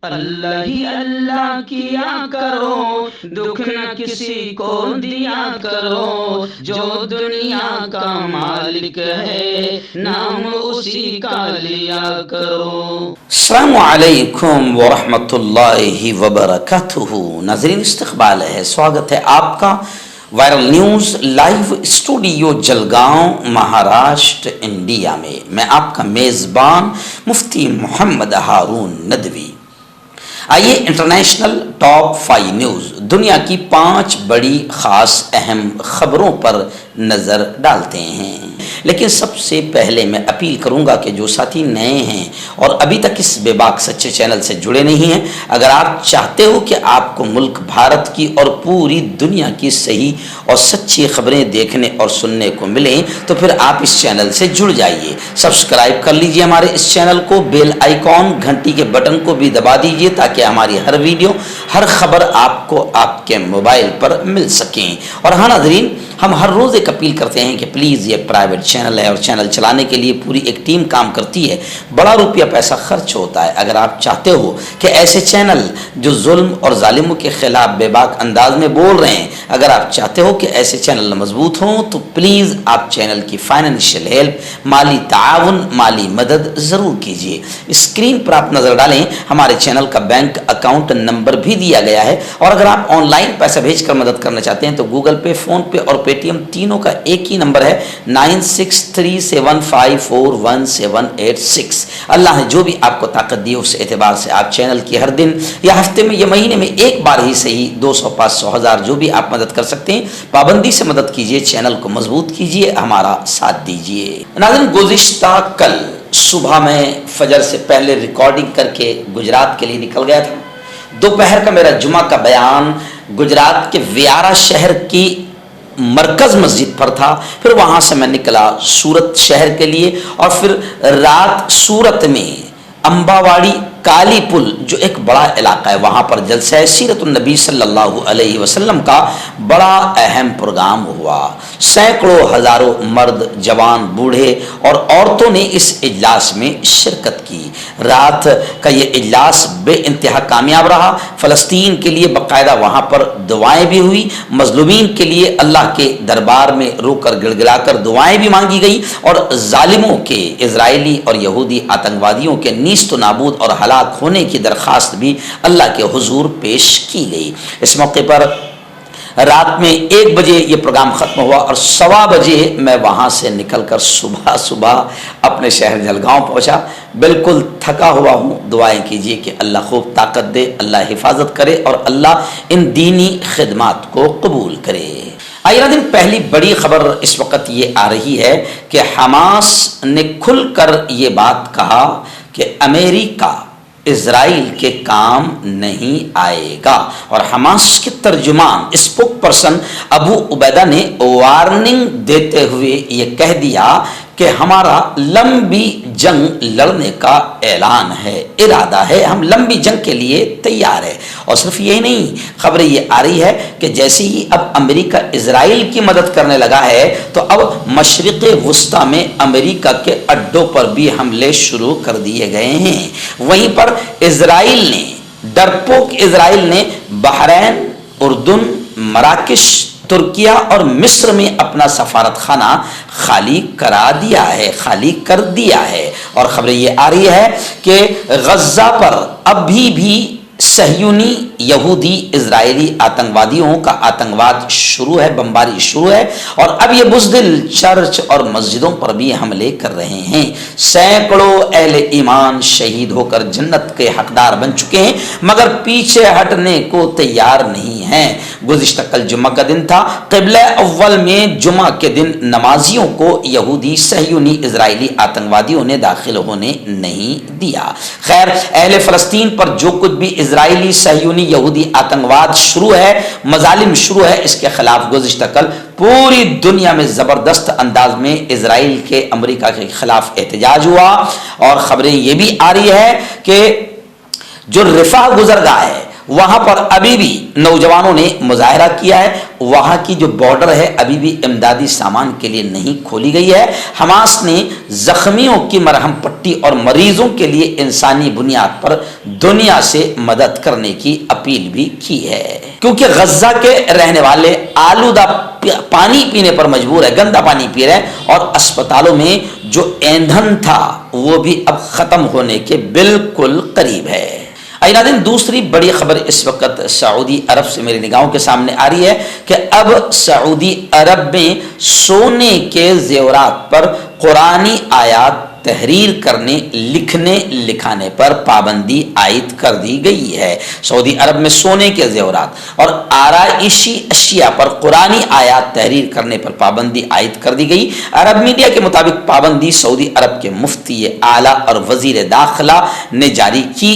اللہ ہی اللہ کیا کرو، دکھ نہ کسی کو دیا کرو، جو دنیا کا مالک ہے نام اسی کا لیا کرو۔ السلام علیکم ورحمۃ اللہ وبرکاتہ۔ ناظرین، استقبال ہے، سواگت ہے آپ کا viral news live studio Jalgaon, Maharashtra, India میں۔ میں آپ کا میزبان مفتی محمد ہارون ندوی۔ آئیے انٹرنیشنل ٹاپ 5 نیوز، دنیا کی 5 بڑی خاص اہم خبروں پر نظر ڈالتے ہیں۔ لیکن سب سے پہلے میں اپیل کروں گا کہ جو ساتھی نئے ہیں اور ابھی تک اس بے باک سچے چینل سے جڑے نہیں ہیں، اگر آپ چاہتے ہو کہ آپ کو ملک بھارت کی اور پوری دنیا کی صحیح اور سچی خبریں دیکھنے اور سننے کو ملیں تو پھر آپ اس چینل سے جڑ جائیے۔ سبسکرائب کر لیجئے ہمارے اس چینل کو، بیل آئیکن گھنٹی کے بٹن کو بھی دبا دیجئے تاکہ ہماری ہر ویڈیو، ہر خبر آپ کو آپ کے موبائل پر مل سکیں۔ اور ہاں ناظرین، ہم ہر روز ایک اپیل کرتے ہیں کہ پلیز یہ پرائیویٹ چینل ہے اور چینل چلانے کے لیے پوری ایک ٹیم کام کرتی ہے، بڑا روپیہ پیسہ خرچ ہوتا ہے۔ اگر آپ چاہتے ہو کہ ایسے چینل جو ظلم اور ظالموں کے خلاف بے باک انداز میں بول رہے ہیں، اگر آپ چاہتے ہو کہ ایسے چینل مضبوط ہوں تو پلیز آپ چینل کی فائنینشیل ہیلپ، مالی تعاون، مالی مدد ضرور کیجیے۔ اسکرین پر آپ نظر ڈالیں، ہمارے چینل کا بینک اکاؤنٹ نمبر بھی دیا گیا ہے، اور اگر آپ آن لائن پیسہ بھیج کر مدد کرنا چاہتے ہیں تو گوگل پے، فون پے اور پے ٹی ایم تینوں کا ایک ہی نمبر ہے 9637541786۔ اللہ نے جو بھی آپ کو طاقت دی اس اعتبار سے آپ چینل کی ہر دن یا ہفتے میں یا مہینے میں ایک بار ہی صحیح 200، 500، 1000 جو بھی آپ مدد کر سکتے ہیں پابندی سے مدد کیجیے، چینل کو مضبوط کیجیے، ہمارا ساتھ دیجیے۔ ناظرین، گزشتہ کل صبح میں فجر سے پہلے ریکارڈنگ کر کے گجرات کے لیے نکل گیا تھا۔ دوپہر کا میرا جمعہ کا بیان گجرات کے ویارا شہر کی مرکز مسجد پر تھا، پھر وہاں سے میں نکلا سورت شہر کے لیے، اور پھر رات سورت میں امباواڑی کالی پل جو ایک بڑا علاقہ ہے، وہاں پر جلسہ سیرت النبی صلی اللہ علیہ وسلم کا بڑا اہم پروگرام ہوا۔ سینکڑوں ہزاروں مرد، جوان، بوڑھے اور عورتوں نے اس اجلاس میں شرکت کی۔ رات کا یہ اجلاس بے انتہا کامیاب رہا۔ فلسطین کے لیے باقاعدہ وہاں پر دعائیں بھی ہوئی، مظلومین کے لیے اللہ کے دربار میں رو کر گڑ گڑا کر دعائیں بھی مانگی گئی، اور ظالموں کے، اسرائیلی اور یہودی آتنکوادیوں کے نیست و نابود اور ہلاک ہونے کی درخواست بھی اللہ کے حضور پیش کی گئی۔ اس موقع پر رات میں 1 بجے یہ پروگرام ختم ہوا، اور 1:15 بجے میں وہاں سے نکل کر صبح اپنے شہر جلگاؤں پہنچا۔ بالکل تھکا ہوا ہوں، دعائیں کیجیے کہ اللہ خوب طاقت دے، اللہ حفاظت کرے اور اللہ ان دینی خدمات کو قبول کرے۔ آئیے دن پہلی بڑی خبر اس وقت یہ آ رہی ہے کہ حماس نے کھل کر یہ بات کہا کہ امریکہ اسرائیل کے کام نہیں آئے گا، اور حماس کے ترجمان اسپوک پرسن ابو عبیدہ نے وارننگ دیتے ہوئے یہ کہہ دیا کہ ہمارا لمبی جنگ لڑنے کا اعلان ہے، ارادہ ہے، ہم لمبی جنگ کے لیے تیار ہے۔ اور صرف یہی نہیں، خبر یہ آ رہی ہے کہ جیسے ہی اب امریکہ اسرائیل کی مدد کرنے لگا ہے تو اب مشرق وسطی میں امریکہ کے اڈوں پر بھی حملے شروع کر دیے گئے ہیں۔ وہیں پر اسرائیل نے، ڈرپوک اسرائیل نے بحرین، اردن، مراکش، ترکیہ اور مصر میں اپنا سفارت خانہ خالی کر دیا ہے۔ اور خبر یہ آ رہی ہے کہ غزہ پر ابھی بھی صہیونی، یہودی، اسرائیلی آتنکوادیوں کا آتنکواد شروع ہے، بمباری شروع ہے، اور اب یہ بزدل چرچ اور مسجدوں پر بھی حملے کر رہے ہیں۔ سینکڑوں اہل ایمان شہید ہو کر جنت کے حقدار بن چکے ہیں، مگر پیچھے ہٹنے کو تیار نہیں ہیں۔ گزشتہ کل جمعہ کا دن تھا، قبلہ اول میں جمعہ کے دن نمازیوں کو یہودی، صہیونی، اسرائیلی آتنکوادیوں نے داخل ہونے نہیں دیا۔ خیر، اہل فلسطین پر جو کچھ بھی اسرائیلی، صہیونی، یہودی آتنکواد شروع ہے، مظالم شروع ہے، اس کے خلاف گزشتہ کل پوری دنیا میں زبردست انداز میں اسرائیل کے، امریکہ کے خلاف احتجاج ہوا۔ اور خبریں یہ بھی آ رہی ہے کہ جو رفح گزرگاہ ہے वहां पर अभी भी नौजवानों ने मुजाहरा किया है, वहां की जो बॉर्डर है अभी भी इमदादी सामान के लिए नहीं खोली गई है। हमास ने जख्मियों की मरहम पट्टी और मरीजों के लिए इंसानी बुनियाद पर दुनिया से मदद करने की अपील भी की है, क्योंकि गज्जा के रहने वाले आलूदा पानी पीने पर मजबूर है, गंदा पानी पी रहे हैं, और अस्पतालों में जो ईंधन था वो भी अब खत्म होने के बिल्कुल करीब है। नाज़रीन, दूसरी बड़ी खबर इस वक्त सऊदी अरब से मेरी निगाहों के सामने आ रही है कि अब सऊदी अरब में सोने के जेवरात पर कुरानी आयात तहरीर करने, लिखने, लिखाने पर पाबंदी आयद कर दी गई है। सऊदी अरब में सोने के जेवरात और आराइशी अशिया पर कुरानी आयात तहरीर करने पर पाबंदी आयद कर दी गई। अरब मीडिया के मुताबिक पाबंदी सऊदी अरब के मुफ्ती आला और वजीर दाखिला ने जारी की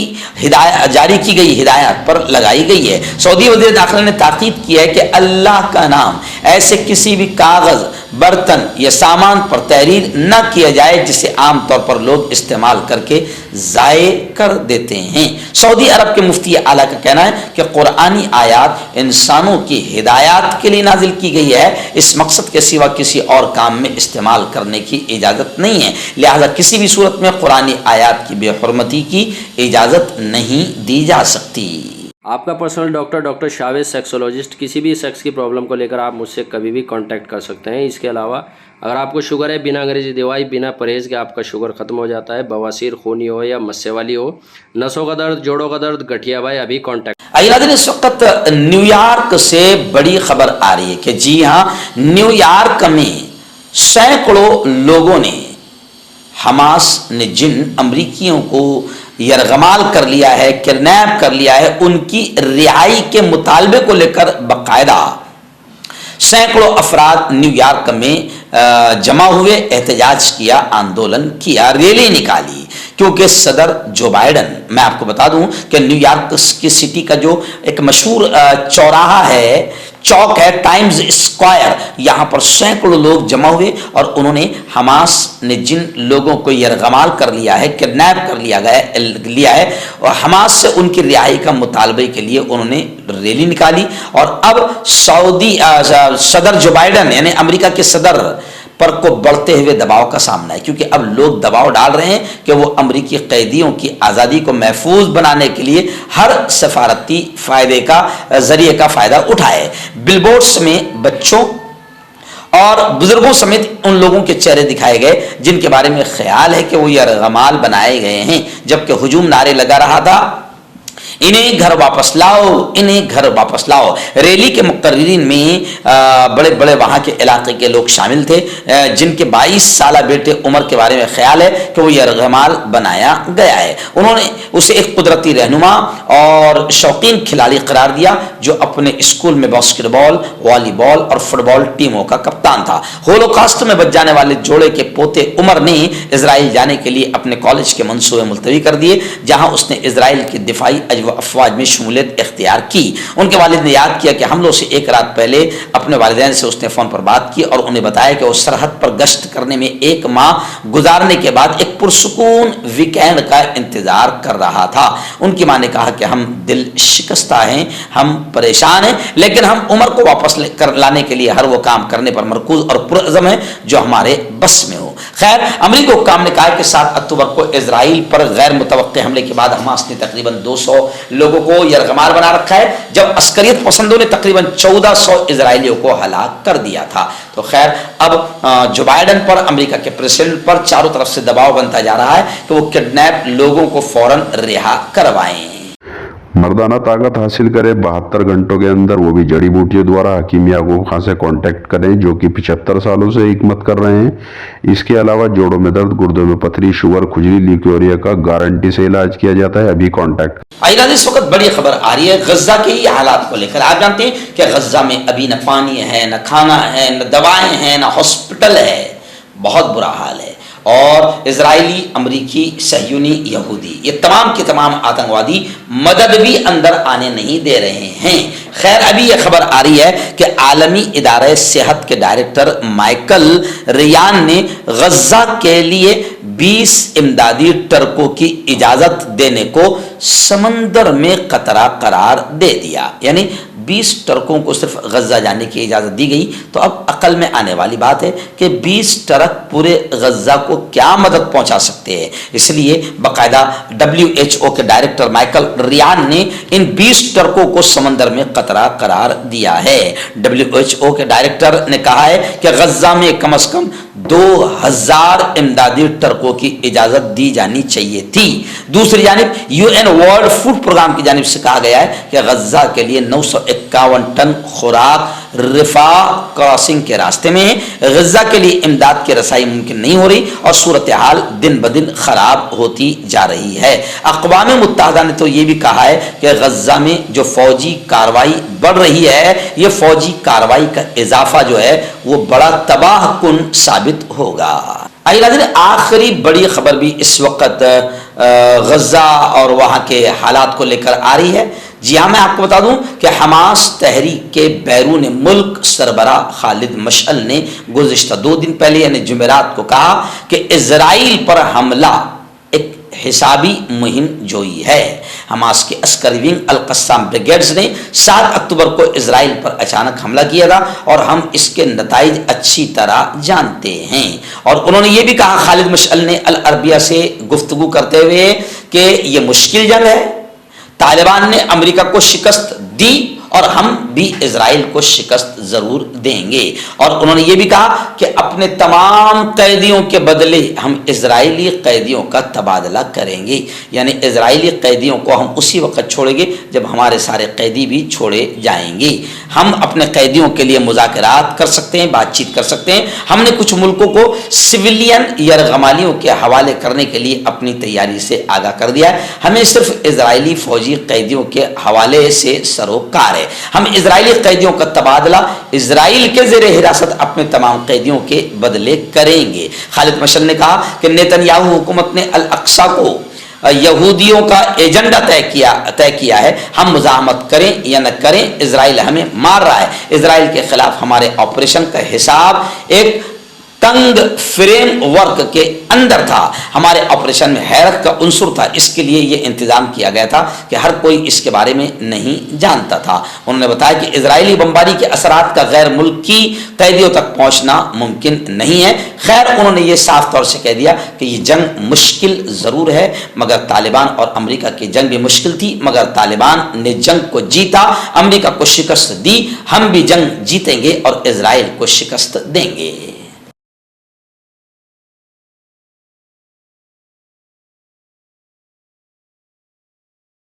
गई हिदायत पर लगाई गई है। सऊदी वजीर दाखिला ने ताकीद किया है कि अल्लाह का नाम ऐसे किसी भी कागज, बर्तन या सामान पर तहरीर न किया जाए जिसे आम तौर पर लोग इस्तेमाल करके ज़ाये कर देते हैं। सऊदी अरब के मुफ्ती आला का कहना है कि कुरानी आयात इंसानों की हिदायत के लिए नाजिल की गई है, इस मकसद के सिवा किसी और काम में इस्तेमाल करने की इजाज़त नहीं है, लिहाजा किसी भी सूरत में कुरानी आयात की बेहुरमती की इजाज़त नहीं दी जा सकती। आपका पर्सनल डॉक्टर शावेद सेक्सोलॉजिस्ट, किसी भी सेक्स की प्रॉब्लम को लेकर आप मुझसे कभी भी कांटेक्ट कर सकते हैं। इसके अलावा अगर आपको शुगर है, बिना अंग्रेजी दवाई, बिना परहेज़ के आपका शुगर ख़त्म हो जाता है, बवासीर, खूनी हो या मस्से वाली हो, नसों का दर्द, जोड़ों का दर्द, गठिया भाई, अभी कांटेक्ट। नाज़रीन, इस वक्त न्यूयॉर्क से बड़ी खबर आ रही है कि जी हाँ, न्यूयॉर्क में सैकड़ों लोगों ने, हमास ने जिन अमरीकियों को यरगमाल कर लिया है, किडनैप कर लिया है, उनकी रिहाई के मुतालबे को लेकर बाकायदा सैकड़ों अफराद न्यूयॉर्क में जमा हुए, एहतजाज किया, आंदोलन किया, रैली निकाली, क्योंकि सदर जो बाइडन, मैं आपको बता दूं कि न्यूयॉर्क की सिटी का जो एक मशहूर चौराहा है, चौक है, टाइम्स स्क्वायर, यहाँ पर सैकड़ों लोग जमा हुए और उन्होंने हमास ने जिन लोगों को यरगमाल कर लिया है, किडनैप कर लिया है और हमास से उनकी रिहाई का मुतालबे के लिए उन्होंने रैली निकाली। और अब सऊदी सदर जो बाइडन यानी अमेरिका के सदर पर को बढ़ते हुए दबाव का सामना है, क्योंकि अब लोग दबाव डाल रहे हैं कि वो अमरीकी कैदियों की आज़ादी को महफूज बनाने के लिए हर सफारती जरिए का फ़ायदा उठाए। बिलबोर्ड्स में बच्चों और बुजुर्गों समेत उन लोगों के चेहरे दिखाए गए जिनके बारे में ख्याल है कि वो यरगमाल बनाए गए हैं, जबकि हुजूम नारे लगा रहा था, इन्हें घर वापस लाओ, इन्हें घर वापस लाओ। रैली के मुक़र्रिरीन में बड़े बड़े वहाँ के इलाके के लोग शामिल थे, जिनके 22 साल बेटे उमर के बारे में ख्याल है कि वो यरगमाल बनाया गया है। उन्होंने उसे एक कुदरती रहनुमा और शौकीन खिलाड़ी करार दिया जो अपने स्कूल में बास्केटबॉल, वॉलीबॉल और फुटबॉल टीमों का कप्तान था। होलोकॉस्ट में बच जाने वाले जोड़े के पोते उमर ने इजराइल जाने के लिए अपने कॉलेज के मंसूबे मुलतवी कर दिए, जहाँ उसने इजराइल की दिफाई अफवाज में शमूलियत इख्तियार की। उनके वालिद ने याद किया कि हमलों से एक रात पहले अपने वालिदैन से उसने फ़ोन पर बात की और उन्हें बताया कि वो सरहद पर गश्त करने में 1 माह गुजारने के बाद एक पुरसुकून वीकेंड का इंतज़ार कर रहा था। उनकी माँ ने कहा कि हम दिल शिकस्ता हैं, हम परेशान हैं, लेकिन हम उमर को वापस लाने के लिए हर वो काम करने पर मरकूज और पुरअज़म है जो हमारे बस में हो। खैर, अमरीकी हुक्काम ने कहा कि 7 अक्टूबर को इजराइल पर गैर मुतवक्के हमले के बाद हमास ने तकरीबन 200 लोगों को यरगमाल बना रखा है, जब अस्करियत पसंदों ने तकरीबन 1400 इजराइलियों को हलाक कर दिया था। तो खैर, अब जो बाइडन पर, अमेरिका के प्रेसिडेंट पर चारों तरफ से दबाव बनता जा रहा है कि वो किडनैप लोगों को फौरन रिहा करवाएं। मर्दाना ताकत हासिल करें 72 घंटों के अंदर, वो भी जड़ी बूटियों द्वारा। हकीम याकूब खान से कांटेक्ट करें जो कि 75 सालों से हिकमत कर रहे हैं। इसके अलावा जोड़ों में दर्द, गुर्दों में पथरी, शुगर, खुजली, ल्यूकेरिया का गारंटी से इलाज किया जाता है। अभी कांटेक्ट। इस वक्त बड़ी खबर आ रही है गज्जा के ही हालात को लेकर। आप जानते हैं कि गज्जा में अभी न पानी है, न खाना है, न दवाएं हैं, न हॉस्पिटल है, बहुत बुरा हाल है। और इजरायली, अमरीकी, सहयूनी, यहूदी, ये तमाम के तमाम आतंकवादी मदद भी अंदर आने नहीं दे रहे हैं। खैर, अभी ये खबर आ रही है कि आलमी इदारे सेहत के डायरेक्टर माइकल रियान ने गज्जा के लिए 20 इमदादी ट्रकों की इजाजत देने को समंदर में खतरा करार दे दिया। यानी 20 ट्रकों को सिर्फ गजा जाने की इजाजत दी गई। तो अब अकल में आने वाली बात है कि 20 ट्रक पूरे गजा को क्या मदद पहुंचा सकते हैं। इसलिए बाकायदा WHO के डायरेक्टर माइकल रियान ने इन 20 ट्रकों को समंदर में खतरा करार दिया है। WHO के डायरेक्टर ने कहा है कि गजा में कम से कम 2000 इमदादी ट्रकों की इजाजत दी जानी चाहिए थी। दूसरी जानिब UN वर्ल्ड फूड प्रोग्राम की जानिब से कहा गया है कि गजा के लिए 951 टन खुराक रिफा क्रॉसिंग के रास्ते में है। गजा के लिए इमदाद की रसाई मुमकिन नहीं हो रही और सूरत हाल दिन ब दिन खराब होती जा रही है। अक़वाम मुत्तहिदा ने तो ये भी कहा है कि गजा में जो फौजी कार्रवाई बढ़ रही है, ये फौजी कार्रवाई का इजाफा जो है वो बड़ा तबाह कुन साबित होगा। आखिरी बड़ी खबर भी इस वक्त गजा और वहाँ के हालात को लेकर आ रही है। जी हाँ, मैं आपको बता दूं कि हमास तहरीक के बैरून मुल्क सरबरा खालिद मशअल ने गुज़िश्ता 2 दिन पहले यानी जुमेरात को कहा कि इजराइल पर हमला एक हिसाबी मुहिम जोई है। हमास के अस्करी विंग अल कस्साम ब्रिगेड्स ने 7 अक्टूबर को इजराइल पर अचानक हमला किया था और हम इसके नताइज अच्छी तरह जानते हैं। और उन्होंने ये भी कहा, खालिद मशअल ने अल अरबिया से गुफ्तगू करते हुए, कि ये मुश्किल जंग है, तालिबान ने अमेरिका को शिकस्त दी और हम भी इजराइल को शिकस्त जरूर देंगे। और उन्होंने ये भी कहा कि अपने तमाम कैदियों के बदले हम इजरायली कैदियों का तबादला करेंगे। यानी इजरायली कैदियों को हम उसी वक्त छोड़ेंगे जब हमारे सारे कैदी भी छोड़े जाएंगे। हम अपने कैदियों के लिए मुज़ाकरात कर सकते हैं, बातचीत कर सकते हैं। हमने कुछ मुल्कों को सिविलियन यरगमालियों के हवाले करने के लिए अपनी तैयारी से आगाह कर दिया है। हमें सिर्फ इजरायली फौजी कैदियों के हवाले से सरोकार है। हम इजरायली कैदियों का तबादला इजराइल के ज़ेरे हिरासत अपने तमाम कैदियों के बदले करेंगे। खालिद मशअल ने कहा कि नेतन्याहू हुकूमत ने अल अक्सा को यहूदियों का एजेंडा तय किया है। हम मुज़ाहमत करें या न करें, इजराइल हमें मार रहा है। इजराइल के खिलाफ हमारे ऑपरेशन का हिसाब एक तंग फ्रेम वर्क के अंदर था। हमारे ऑपरेशन में हैरत का उनसुर था, इसके लिए यह इंतजाम किया गया था कि हर कोई इसके बारे में नहीं जानता था। उन्होंने बताया कि इजरायली बमबारी के असरात का गैर मुल्की कैदियों तक पहुंचना मुमकिन नहीं है। खैर, उन्होंने ये साफ तौर से कह दिया कि ये जंग मुश्किल जरूर है, मगर तालिबान और अमेरिका की जंग भी मुश्किल थी, मगर तालिबान ने जंग को जीता, अमेरिका को शिकस्त दी। हम भी जंग जीतेंगे और इजराइल को शिकस्त देंगे।